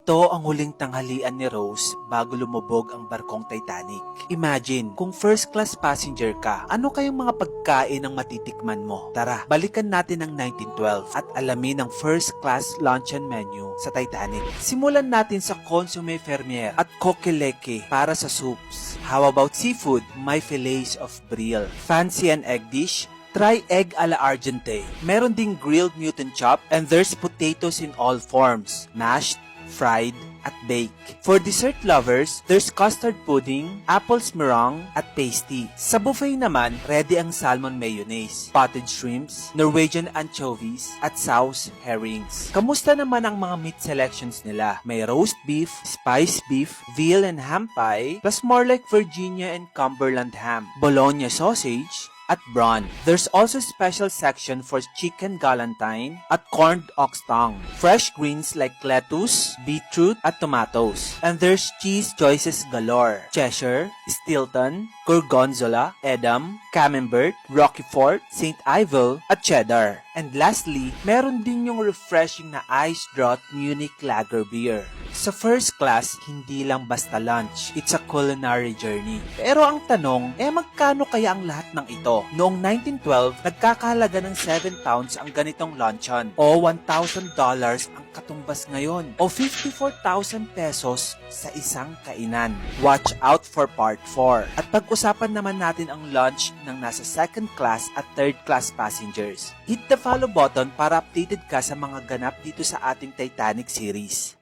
Ito ang huling tanghalian ni Rose bago lumubog ang barkong Titanic. Imagine, kung first class passenger ka, ano kayong mga pagkain ang matitikman mo? Tara, balikan natin ang 1912 at alamin ang first class luncheon menu sa Titanic. Simulan natin sa consommé fermier at coquelette para sa soups. How about seafood? May fillets of brill. Fancy an egg dish? Try egg a la Argentine. Meron ding grilled Newton chop and there's potatoes in all forms. Mashed, fried, at baked. For dessert lovers, there's custard pudding, apples meringue, at pasty. Sa buffet naman, ready ang salmon mayonnaise, potted shrimps, Norwegian anchovies, at sauce herrings. Kamusta naman ang mga meat selections nila? May roast beef, spiced beef, veal and ham pie, plus more like Virginia and Cumberland ham, Bologna sausage, at brawn. There's also a special section for chicken galantine at corned ox tongue, fresh greens like lettuce, beetroot, at tomatoes. And there's cheese choices galore: Cheshire, Stilton, Gorgonzola, Edam, Camembert, Roquefort, St. Ivel, at Cheddar. And lastly, meron din yung refreshing na ice draught Munich Lager beer. Sa first class, hindi lang basta lunch, it's a culinary journey. Pero ang tanong, magkano kaya ang lahat ng ito? Noong 1912, nagkakahalaga ng 7 pounds ang ganitong luncheon o $1,000 ang katumbas ngayon o 54,000 pesos sa isang kainan. Watch out for part 4. At pag-usapan naman natin ang lunch ng nasa second class at third class passengers. Hit the follow button para updated ka sa mga ganap dito sa ating Titanic series.